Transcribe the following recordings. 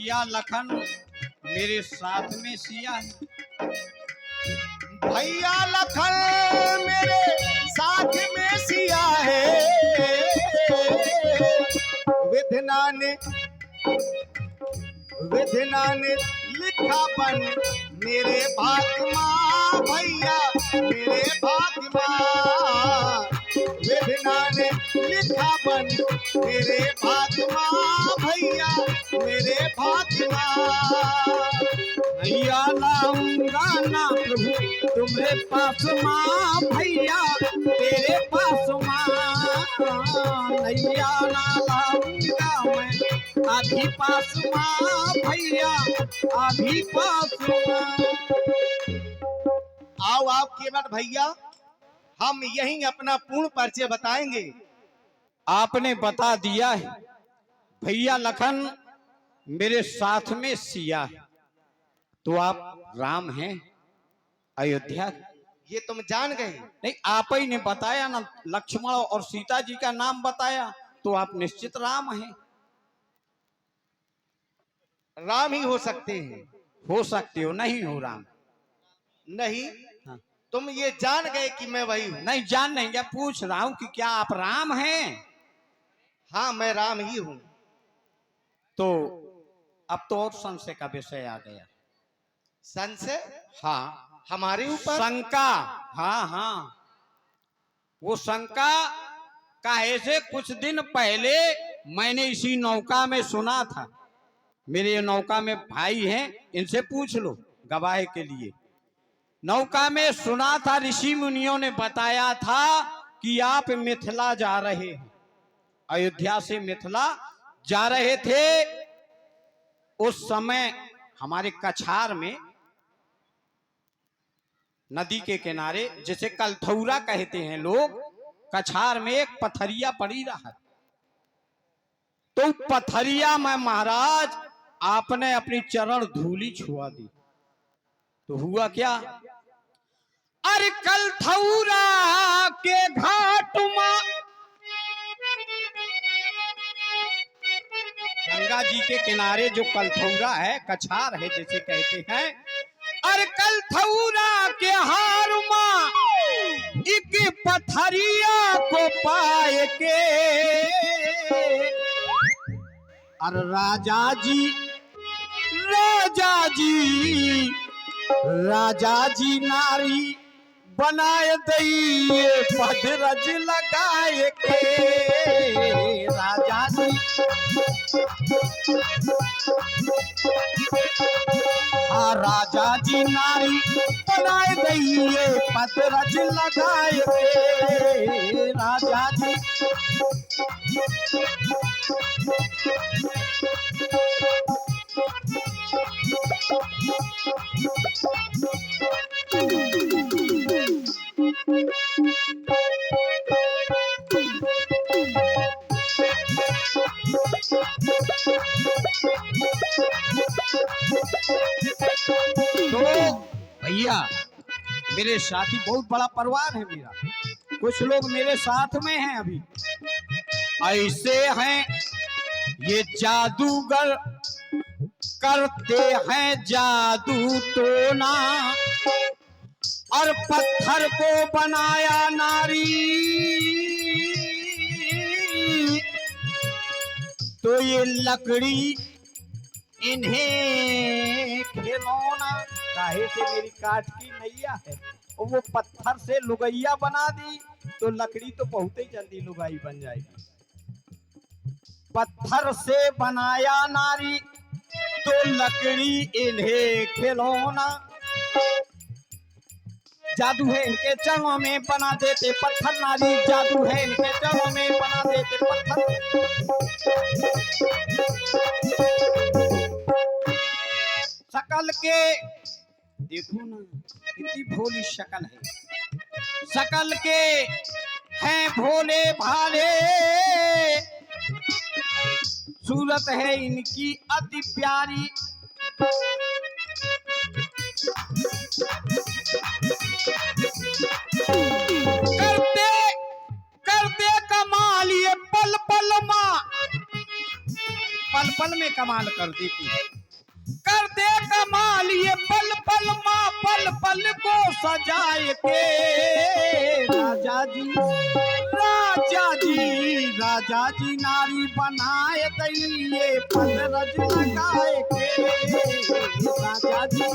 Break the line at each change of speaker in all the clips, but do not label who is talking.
भैया लखन मेरे साथ में सिया है।
भैया लखन मेरे साथ में सिया है। विधना ने लिखा बन मेरे भाग्यमा भैया मेरे भाग्यमा। विधना ने लिखा बन मेरे भाग्यमा भैया मेरे भाग्यमा।
भैया लाऊंगा ना प्रभु तुम्हारे पास माँ भैया तेरे पास माँ। नैया ना लाऊंगा मैं आधी पास माँ भैया आधी पास माँ।
आओ आप केवट भैया, हम यहीं अपना पूर्ण परिचय बताएंगे।
आपने बता दिया है भैया लखन मेरे साथ में सिया है, तो आप राम हैं अयोध्या।
ये तुम जान गए?
नहीं, आप ही ने बताया ना, लक्ष्मण और सीता जी का नाम बताया, तो आप निश्चित राम हैं।
राम ही हो सकते हैं।
हो सकते हो, नहीं हो राम।
नहीं,
हाँ।
तुम ये जान गए कि मैं वही हूँ।
नहीं जान नहीं गया, पूछ रहा हूं कि क्या आप राम हैं?
हाँ, मैं राम ही हूँ।
तो अब तो और संशय का विषय आ गया।
संशय?
हाँ,
हमारे ऊपर
शंका। हाँ हाँ, वो शंका का ऐसे कुछ दिन पहले मैंने इसी नौका में सुना था। मेरे ये नौका में भाई हैं, इनसे पूछ लो गवाह के लिए। नौका में सुना था, ऋषि मुनियों ने बताया था कि आप मिथिला जा रहे हैं, अयोध्या से मिथिला जा रहे थे। उस समय हमारे कछार में नदी के किनारे, जिसे कलथौरा कहते हैं लोग, कछार में एक पथरिया पड़ी रहा। तो पथरिया में महाराज आपने अपनी चरण धूली छुआ दी। तो हुआ क्या? अरे कलथौरा के घाट में, गंगा जी के किनारे जो कलथौरा है, कछार है जिसे कहते हैं, अरे कलथौरा के हार में एक पथरिया को पाए के, अरे राजा जी नारी बनाए दिए पदरज लगाए के। राजा जी, हाँ राजा जी नारी बनाए दिए पदरज लगाए के। राजा जी तो भैया मेरे साथी, बहुत बड़ा परिवार है मेरा, कुछ लोग मेरे साथ में हैं अभी। ऐसे हैं ये जादूगर, करते हैं जादू टोना, और पत्थर को बनाया नारी। तो ये लकड़ी इन्हें खिलौना, काहे से मेरी काट की नैया है, और वो पत्थर से लुगैया बना दी, तो लकड़ी तो बहुत ही जल्दी लुगाई बन जाएगी। पत्थर से बनाया नारी, तो लकड़ी इन्हें खिलौना। जादू है इनके चरणों में, बना देते पत्थर नारी। जादू है इनके चरणों में, बना देते पत्थर। शकल के देखो ना, कितनी भोली शकल है। शकल के हैं भोले भाले, सूरत है इनकी अति प्यारी। करते करते कमाल ये पल पल पल में कमाल कर देती है। कर दे कमाल ये पल पल माँ पल पल को सजाए के राजा जी राजा जी राजा जी नारी बनाए दई ये पल रज लगाए के राजा जी।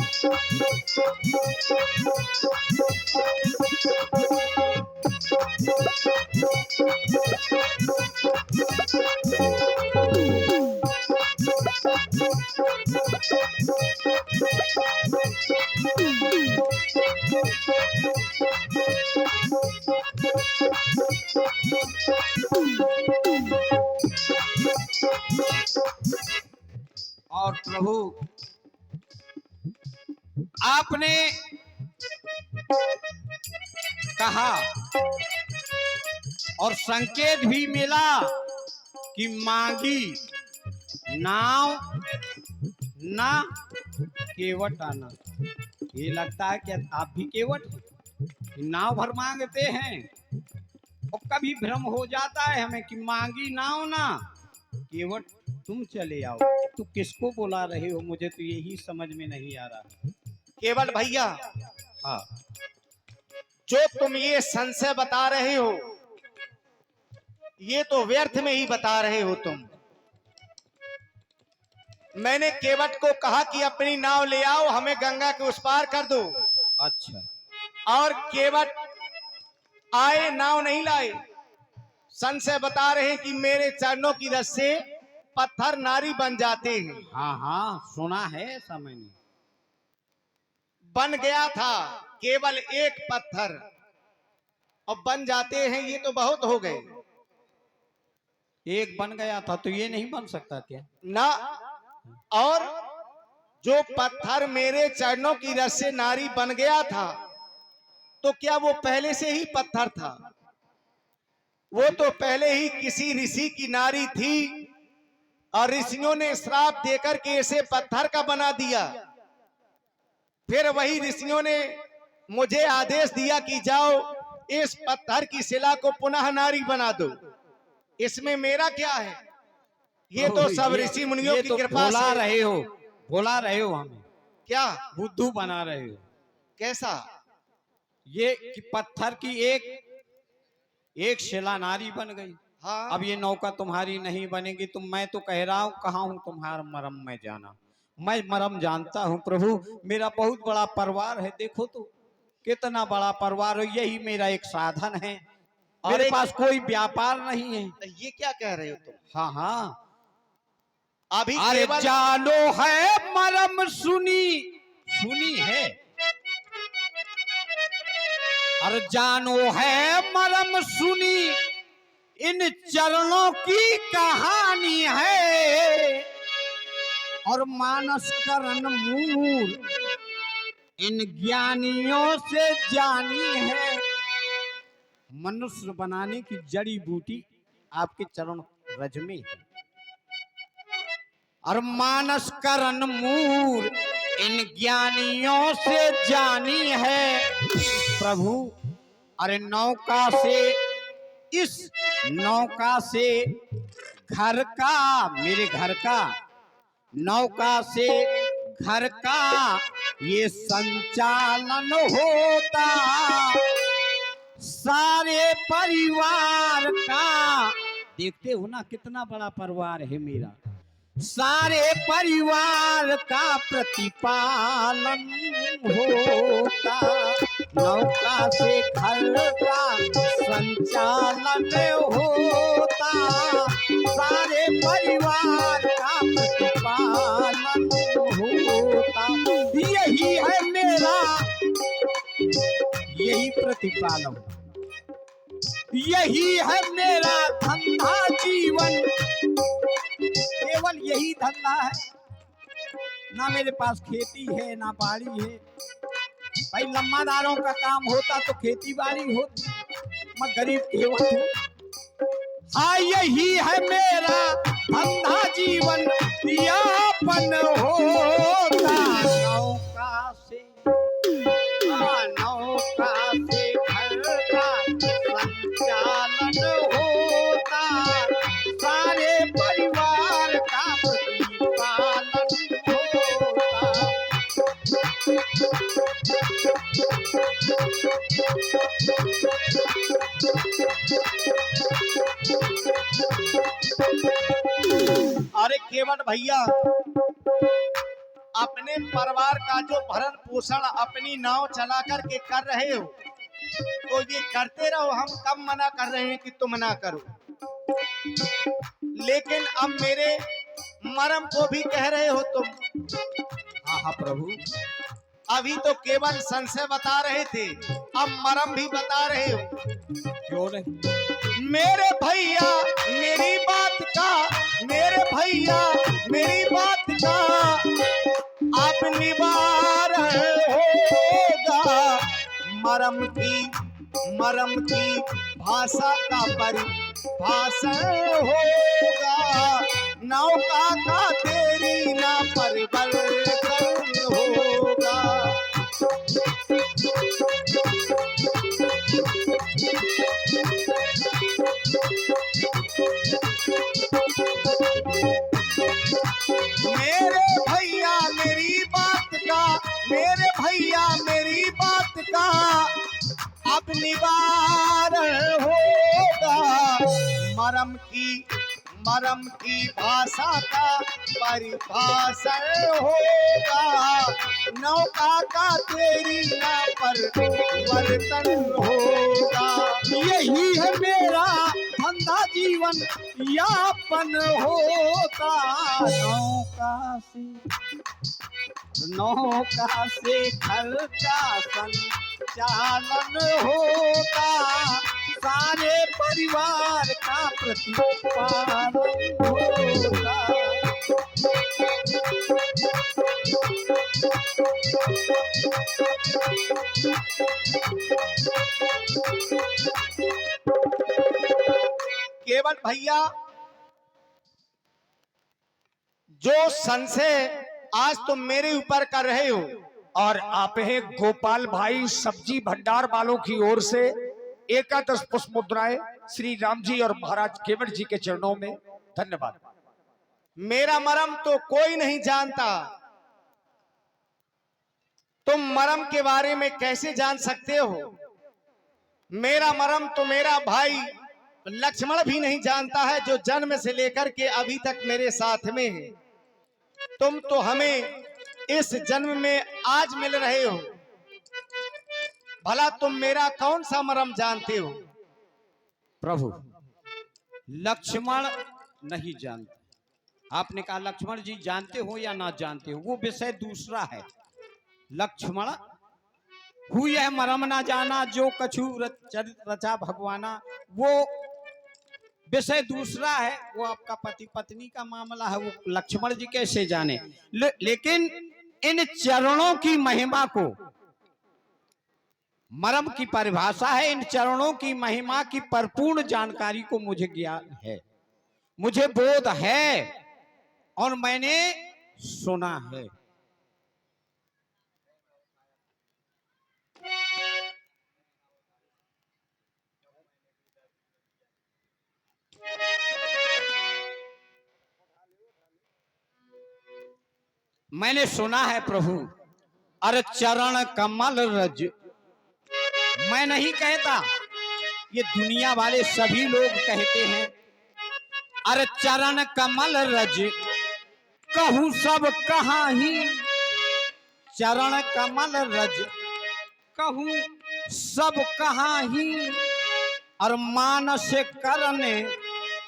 और प्रभु आपने कहा और संकेत भी मिला कि मांगी नाव ना केवट आना। ये लगता है कि आप भी केवट हैं, नाव भर मांगते हैं और कभी भ्रम हो जाता है हमें कि मांगी नाव ना केवट तुम चले आओ। तो किसको बुला रहे हो, मुझे तो यही समझ में नहीं आ रहा।
केवल भैया,
हाँ
जो तुम ये संशय बता रहे हो ये तो व्यर्थ में ही बता रहे हो तुम। मैंने केवट को कहा कि अपनी नाव ले आओ, हमें गंगा के उस पार कर दो।
अच्छा,
और केवट आए, नाव नहीं लाए। संशय बता रहे हैं कि मेरे चरणों की रस से पत्थर नारी बन जाते हैं।
हाँ हाँ सुना है ऐसा मैंने।
बन गया था केवल एक पत्थर और बन जाते हैं, ये तो बहुत हो गए।
एक बन गया था तो ये नहीं बन सकता क्या?
ना, और जो पत्थर मेरे चरणों की रस से नारी बन गया था तो क्या वो पहले से ही पत्थर था? वो तो पहले ही किसी ऋषि की नारी थी और ऋषियों ने श्राप देकर के इसे पत्थर का बना दिया। फिर वही ऋषियों ने मुझे आदेश दिया कि जाओ इस पत्थर की शिला को पुनः नारी बना दो। इसमें मेरा क्या है? ये तो सब ऋषि मुनियों की कृपा से।
बोला रहे हो हमें,
क्या
बुद्धू बना रहे हो?
कैसा?
ये कि पत्थर की एक शिला नारी बन गई।
हाँ,
अब ये नौका तुम्हारी नहीं बनेगी। मैं तो कह रहा हूँ, कहाँ हूँ तुम्हारा मरम में जाना। मैं मरम जानता हूँ प्रभु, मेरा बहुत बड़ा परिवार है। देखो तो कितना बड़ा परिवार है, यही मेरा एक साधन है। मेरे पास कोई व्यापार नहीं है।
ये क्या कह रहे हो तुम?
हाँ हाँ,
अभी
अरे
केवल
जानो है मरम सुनी है। अरे जानो है मरम सुनी, इन चरणों की कहानी है। और मानस करण मूल इन ज्ञानियों से जानी है। मनुष्य बनाने की जड़ी बूटी आपके चरण रज में है। और मानस करण मूल इन ज्ञानियों से जानी है प्रभु। अरे नौका से, इस नौका से घर का, मेरे घर का, नौका से घर का ये संचालन होता, सारे परिवार का। देखते हो ना कितना बड़ा परिवार है मेरा। सारे परिवार का प्रतिपालन होता, नौका से घर का संचालन होता, सारे परिवार का प्रतिपालन होता। यही है मेरा, यही प्रतिपालन, यही है मेरा धंधा जीवन। केवल यही धंधा है, ना मेरे पास खेती है ना बाड़ी है। भाई लम्बादारों का काम होता तो खेती बाड़ी होती, मैं गरीब केवल हूँ। हाँ यही है मेरा धंधा जीवन यापन होता, नौका से, नौका से घर का संचालन होता, सारे परिवार का प्रतिपालन
अरे केवट भैया, अपने परिवार का जो भरण पोषण अपनी नाव चला करके कर रहे हो, तो ये करते रहो। हम कब मना कर रहे हैं कि तुम ना करो, लेकिन अब मेरे मरम को भी कह रहे हो तुम।
हाँ हाँ प्रभु।
अभी तो केवल संशय बता रहे थे, अब मरम भी बता रहे हो।
क्यों नहीं?
मेरे भैया मेरी बात का, मेरे भैया मेरी बात का अब निवार होगा। मरम की भाषा का परिभाषण होगा। नौका का तेरी ना परिवर्तन होगा। मेरे भैया मेरी बात का, मेरे भैया मेरी बात का अब निवारण होगा। मरम की भाषा का परिभाषण होगा। नौका का तेरी ना परिवर्तन होगा।
यही है मेरा धंधा जीवन यापन होता। नौका से घर का संचालन होता। सारे परिवार का प्रतिपालन होता।
केवल भैया, जो संशय आज तुम मेरे ऊपर कर रहे हो,
और आप हैं गोपाल भाई सब्जी भंडार वालों की ओर से एकादश पुष्प मुद्राएं श्री राम जी और महाराज केवट जी के चरणों में। धन्यवाद।
मेरा मरम तो कोई नहीं जानता। तुम मरम के बारे में कैसे जान सकते हो? मेरा मरम तो मेरा भाई लक्ष्मण भी नहीं जानता है, जो जन्म से लेकर के अभी तक मेरे साथ में है। तुम तो हमें इस जन्म में आज मिल रहे हो, भला तुम मेरा कौन सा मरम जानते हो?
प्रभु, लक्ष्मण नहीं जानते। आपने कहा लक्ष्मण जी जानते हो या ना जानते हो, वो विषय दूसरा है। लक्ष्मण हुई है मरम ना जाना, जो कछु रचा भगवाना, वो विषय दूसरा है। वो आपका पति पत्नी का मामला है, वो लक्ष्मण जी कैसे जाने। लेकिन इन चरणों की महिमा को, मरम की परिभाषा है, इन चरणों की महिमा की परिपूर्ण जानकारी को मुझे ज्ञान है, मुझे बोध है और मैंने सुना है। मैंने सुना है प्रभु। अरे चरण कमल रज, मैं नहीं कहता, ये दुनिया वाले सभी लोग कहते हैं। अरे चरण कमल रज कहूँ सब कहाँ ही, चरण कमल रज कहूँ सब कहाँ ही। और मानस करने,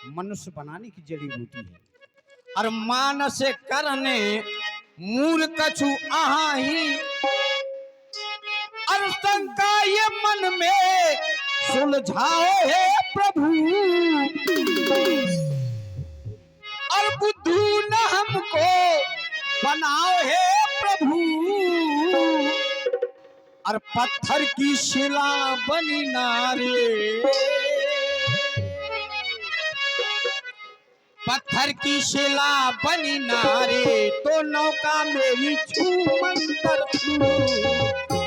मनुष्य बनाने की जड़ी बूटी है। और मानस करने मूल कछु आहा ही। और शंका ये मन में सुलझाओ है प्रभु, और बुद्धू न हमको बनाओ है प्रभु। और पत्थर की शिला बनी नारे, पत्थर की शिला बनी नारे, तो नौका मेरी छू मंतर छू।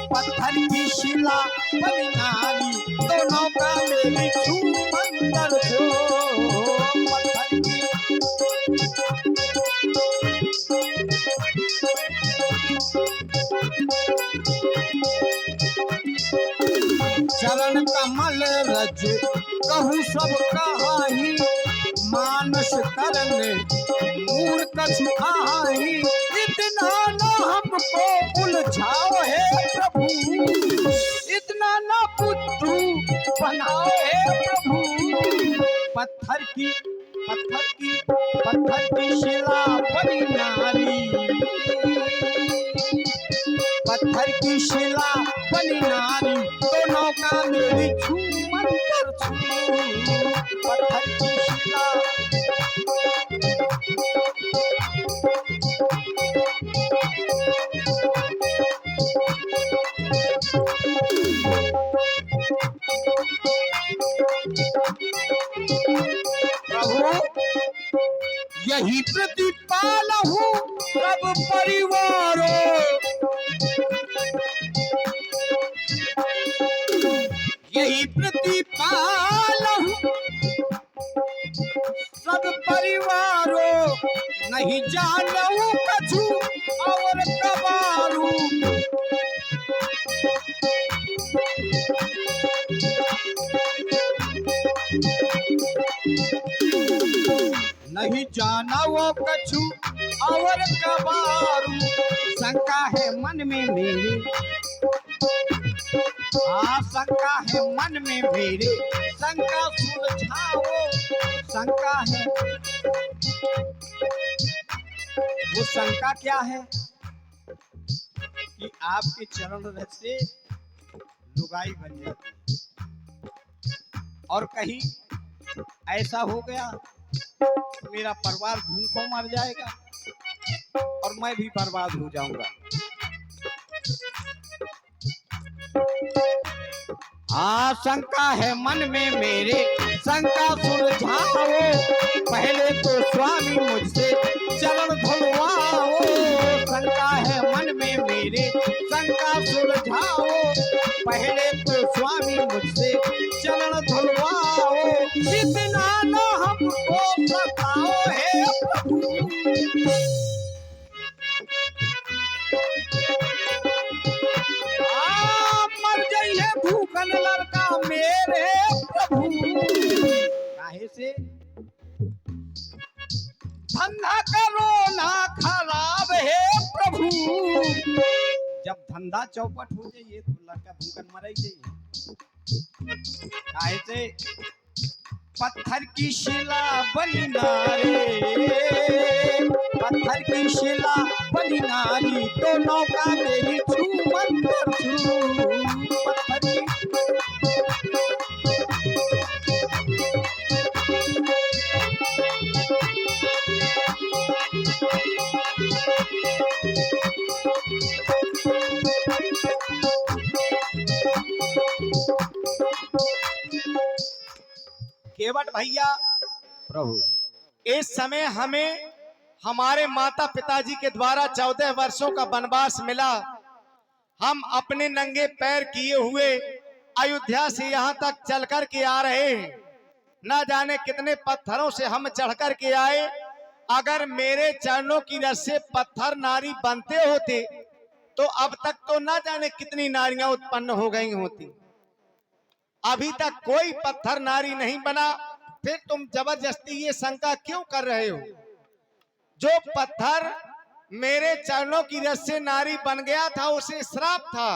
पत्थर की शिला बनी नारी, तो नौका मेरी छू मंतर छू। पत्थर की कमल रज कहूँ सब कहाही, मानस करने मूर्ख सुखाही। इतना न हमको उलझाओ है प्रभु, इतना न बुद्धू बनाओ है प्रभु। पत्थर की शिला बनी नारी, पत्थर की शिला बनी नारी, तो नौका मेरी छू मंतर छू। पत्थर की शिला प्रभु यही प्रतिपाल हूँ सब परिवारों, यही प्रतिपाल हूँ सब परिवारों। नहीं जानू कछु और कबारू, नहीं जाना वो कछु और कबारू। शंका है मन में मेरे, हाँ शंका है मन में मेरे, शंका सुलझाओ। शंका है, वो शंका क्या है कि आपके चरण रज से लुगाई बन जाती है, और कहीं ऐसा हो गया मेरा परिवार भूखों मर जाएगा और मैं भी बर्बाद हो जाऊंगा। हाँ शंका है मन में मेरे, शंका सुलझाओ। पहले तो स्वामी मुझसे चरण धुलवाओ। शंका है मन में मेरे, शंका सुलझाओ। पहले तो स्वामी मुझसे चरण धुलवाओ। इतना न हमको सताओ हे प्रभु, मर जाइए भूखन लड़का मेरे प्रभु। काहे से धंधा करो ना खराब है प्रभु। जब धंधा चौपट हो जाइए तो लड़का भूखन मर ही जाइए। काहे से पत्थर की शिला बनी नारी, पत्थर की शिला बनी नारी, तो नौका मेरी छू मंतर छू। पत्थर की
केवट भैया
प्रभु
इस समय हमें हमारे माता पिताजी के द्वारा 14 वर्षों का वनवास मिला। हम अपने नंगे पैर किए हुए अयोध्या से यहाँ तक चल कर के आ रहे हैं। न जाने कितने पत्थरों से हम चढ़ कर के आए। अगर मेरे चरणों की रस से पत्थर नारी बनते होते तो अब तक तो न जाने कितनी नारियां उत्पन्न हो गई होती। अभी तक कोई पत्थर नारी नहीं बना, फिर तुम जबरदस्ती ये शंका क्यों कर रहे हो? जो पत्थर मेरे चरणों की रस से नारी बन गया था उसे श्राप था,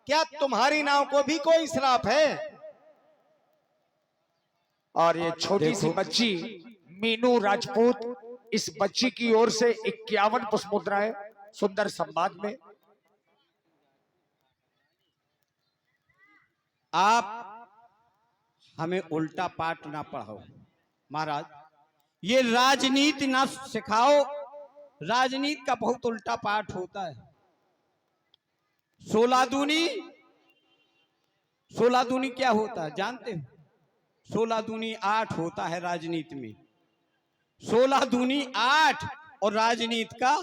क्या तुम्हारी नाव को भी कोई श्राप है?
और ये छोटी सी बच्ची मीनू राजपूत, इस बच्ची की ओर से 51 पुष्प मुद्राएं सुंदर संवाद में।
आप हमें उल्टा पाठ ना पढ़ाओ महाराज, ये राजनीति ना सिखाओ। राजनीति का बहुत उल्टा पाठ होता है। 16 दूनी क्या होता है जानते हो? 16 दूनी 8 होता है राजनीति में। 16 दूनी 8 और राजनीति का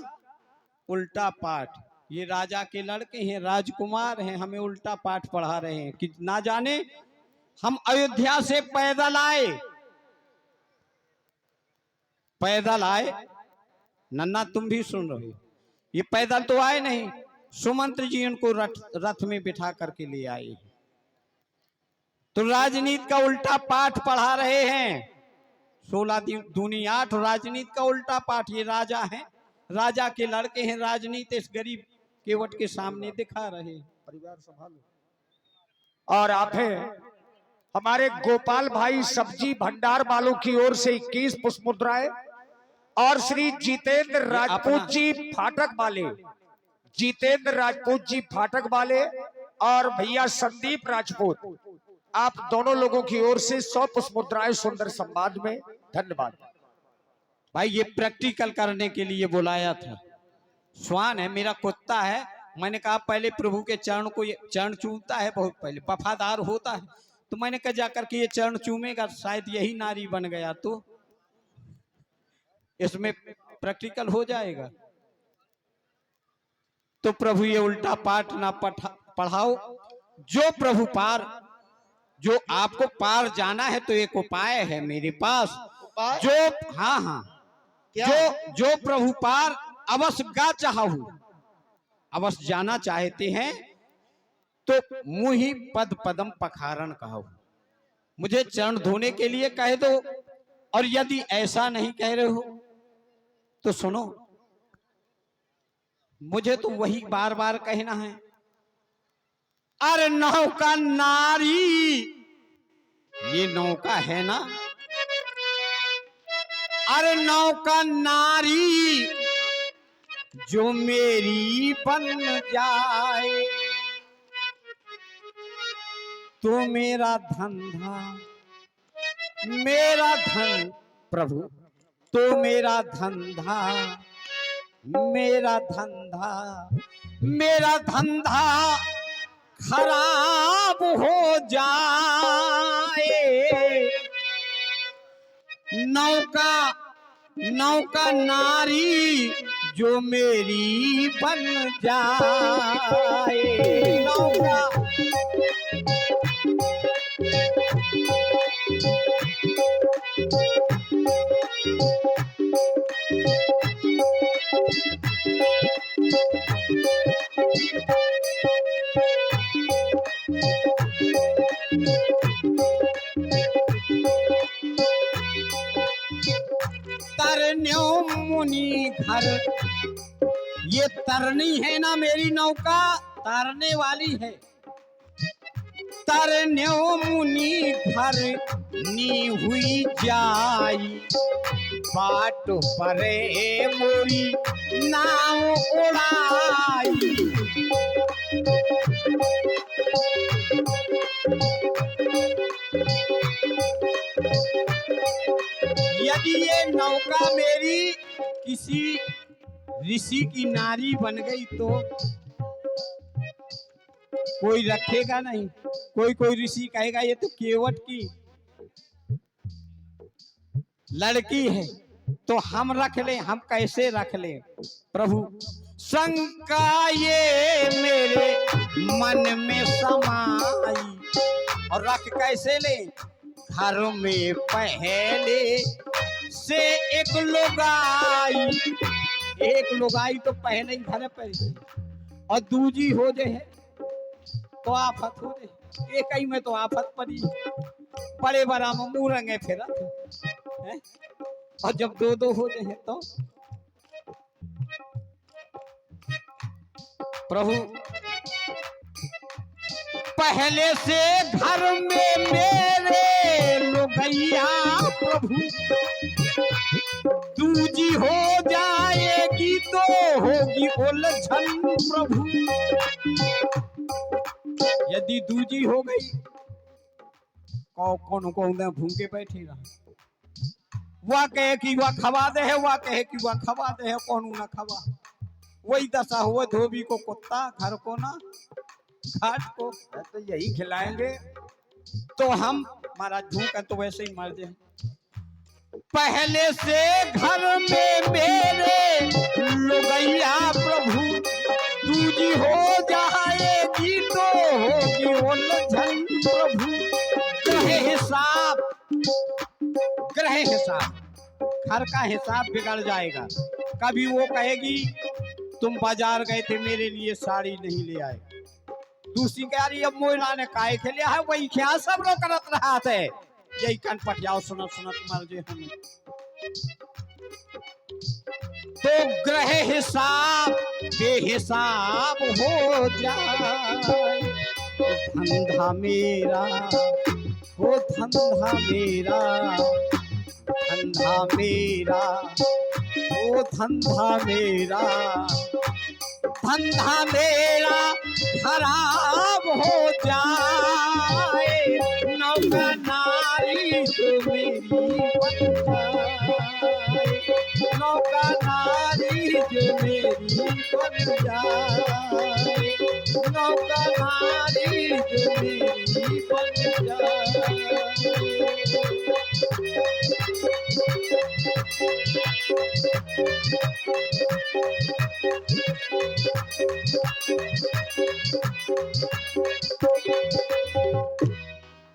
उल्टा पाठ। ये राजा के लड़के हैं, राजकुमार हैं, हमें उल्टा पाठ पढ़ा रहे हैं कि ना जाने हम अयोध्या से पैदल आए। नन्ना तुम भी सुन रहे हो, ये पैदल तो आए नहीं, सुमंत्र जी उनको रथ में बिठा करके ले आए। तो राजनीति का उल्टा पाठ पढ़ा रहे हैं। 16 दूनी 8 राजनीति का उल्टा पाठ। ये राजा हैं, राजा के लड़के हैं, राजनीति इस गरीब केवट के सामने दिखा रहे हैं। परिवार संभालो।
और आप हैं हमारे गोपाल भाई सब्जी भंडार वालों की ओर से 21 पुष्प मुद्राएं और श्री जितेंद्र राजपूत जी फाटक वाले, जितेंद्र राजपूत जी फाटक वाले और भैया संदीप राजपूत, आप दोनों लोगों की ओर से 100 पुष्प मुद्राएं सुंदर संवाद में। धन्यवाद
भाई। ये प्रैक्टिकल करने के लिए बुलाया था। श्वान है, मेरा कुत्ता है। मैंने कहा पहले प्रभु के चरण को, ये चरण चूमता है, बहुत पहले वफादार होता है। तो मैंने कहा जाकर के ये चरण चूमेगा, शायद यही नारी बन गया तो इसमें प्रैक्टिकल हो जाएगा। तो प्रभु ये उल्टा पाठ ना पढ़ाओ। जो प्रभु पार, जो आपको पार जाना है तो एक उपाय है मेरे पास। जो हाँ हाँ
क्या?
जो प्रभु पार अवश्य गा चाहूं, अवश्य जाना चाहते हैं तो मुहि पद पदम पखारण कहो। मुझे चरण धोने के लिए कह दो, और यदि ऐसा नहीं कह रहे हो तो सुनो, मुझे तो वही बार बार कहना है। अरे नौका नारी, ये नौका है ना, अरे नौका नारी जो मेरी बन जाए तो मेरा धंधा, मेरा धन प्रभु, तो मेरा धंधा, मेरा धंधा, मेरा धंधा खराब हो जाए। नौका, नौका नारी जो मेरी बन जाए। नौका तरन्यो मुनि घर, ये तरनी है ना मेरी नौका, तारने वाली है। तरन्यो मुनि घर नी हुई जाई, बाट परे मोरी नाव उड़ाई। यदि ये नौका मेरी किसी ऋषि की नारी बन गई तो कोई रखेगा नहीं। कोई ऋषि कहेगा ये तो केवट की लड़की है, तो हम रख ले। हम कैसे रख ले प्रभु? शंका ये मेरे मन में समाई, और रख कैसे ले? घर में पहले से एक लुगाई तो पहले ही घर पर, और दूजी हो जाए तो आफत हो जाए। एक ही में तो आफत पड़ी, बड़े बड़ा मुंह रंगे फिर है? और जब दो हो जाए तो प्रभु पहले से घर में मेरे लुगैया प्रभु, दूजी हो जाएगी तो होगी उलझन प्रभु। यदि दूजी हो गई कौन भूखे बैठे रहा, वह कहे कि वह खवा दे है, वह कहे कि वह खवा दे है, कौन न खवा। वही दशा हुआ धोबी को कुत्ता, घर को ना घाट को। तो यही खिलाएंगे तो हम महाराज भूख तो वैसे ही मर जाए। पहले से घर में मेरे लुगैया प्रभु, दूजी हो जाएगी तो होगी उलझन प्रभु। ग्रह हिसाब घर का हिसाब बिगड़ जाएगा। कभी वो कहेगी तुम बाजार गए थे मेरे लिए साड़ी नहीं ले आए, दूसरी कह रही अब मोइला ने काय के लिया है वही क्या सब लोग करत रहा थे यही कन पटियाओ सुनत सुनत मर जे हम तो ग्रह हिसाब बेहिसाब हो जाए धंधा मेरा वो धंधा मेरा धंधा मेरा वो धंधा मेरा धंधा मेरा खराब हो जाए नौका नारी जो मेरी बन जाए नौका नारी जो मेरी बन जाए नौका नारी जो मेरी बन जाए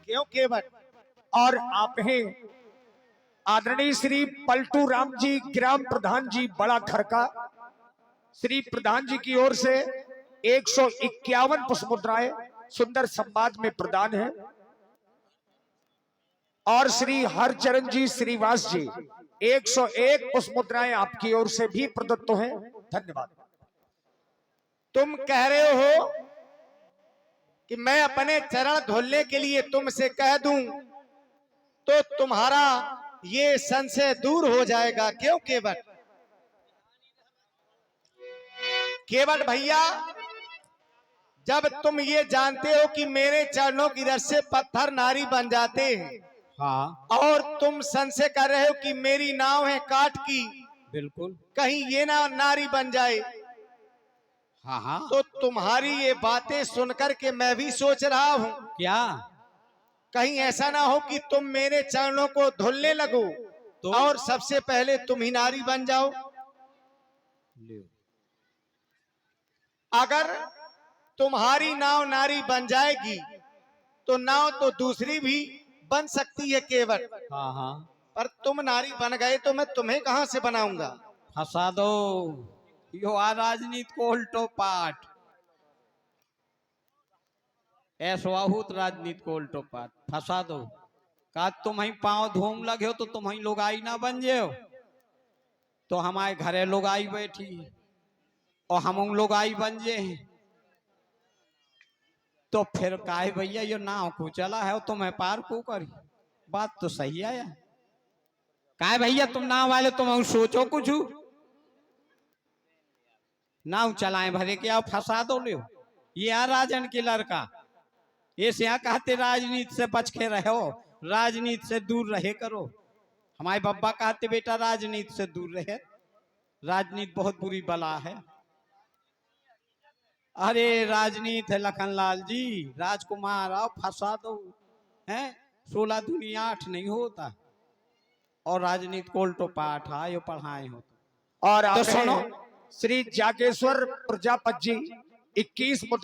क्यों केवट?
और आप हैं आदरणीय श्री पलटू राम जी ग्राम प्रधान जी बड़ा खरका। श्री प्रधान जी की ओर से 151 पुष्प मुद्राएं सुंदर संवाद में प्रदान है और श्री हरचरण जी श्रीवास जी 101 पुष्प मुद्राएं आपकी ओर से भी प्रदत्त हैं। धन्यवाद।
तुम कह रहे हो कि मैं अपने चरण धुलने के लिए तुमसे कह दूं तो तुम्हारा ये संशय दूर हो जाएगा। क्यों केवट? केवट भैया, जब तुम ये जानते हो कि मेरे चरणों की रस से पत्थर नारी बन जाते हैं
हाँ
और तुम संशय कर रहे हो कि मेरी नाव है काठ की,
बिल्कुल
कहीं ये ना नारी बन जाए,
हाँ हाँ
तो तुम्हारी ये बातें सुनकर के मैं भी सोच रहा हूं
क्या
कहीं ऐसा ना हो कि तुम मेरे चरणों को धुलने लगो
तो
और सबसे पहले तुम ही नारी बन जाओ। अगर तुम्हारी नाव नारी बन जाएगी तो नाव तो दूसरी भी बन सकती है केवट,
हाँ हाँ
पर तुम नारी बन गए तो मैं तुम्हें कहां से बनाऊंगा?
फंसा दो यो आ राजनीति को उल्टो पाठ ऐसवाहूत राजनीति को उल्टो पाठ फंसा दो का तुम ही पांव धूम लगे हो तो तुम ही लोग आई ना बन जाओ तो हमारे घरे लोग आई बैठी और हम लोग आई बन जे तो फिर काहे भैया ये नाव को चला है तुम्हें पार को करी बात तो सही है यार काहे भैया तुम नाव वाले तुम सोचो कुछ नाव चलाए भरे के आओ फंसा दो ले ये आ राजन की लड़का ऐसे यहाँ कहते राजनीति से बच के रहो राजनीति से दूर रहे करो हमारे बब्बा कहते बेटा राजनीति से दूर रहे राजनीति बहुत बुरी बला है अरे राजनीति है लखनलाल जी राजकुमार आओ फंसा दो हैं 16 दुनिया 8 नहीं होता और राजनीति को उल्टो पाठ आयो पढ़ाए हो
और
तो
आप
सुनो
हैं श्री जागेश्वर प्रजापति जी 21 मुद्रा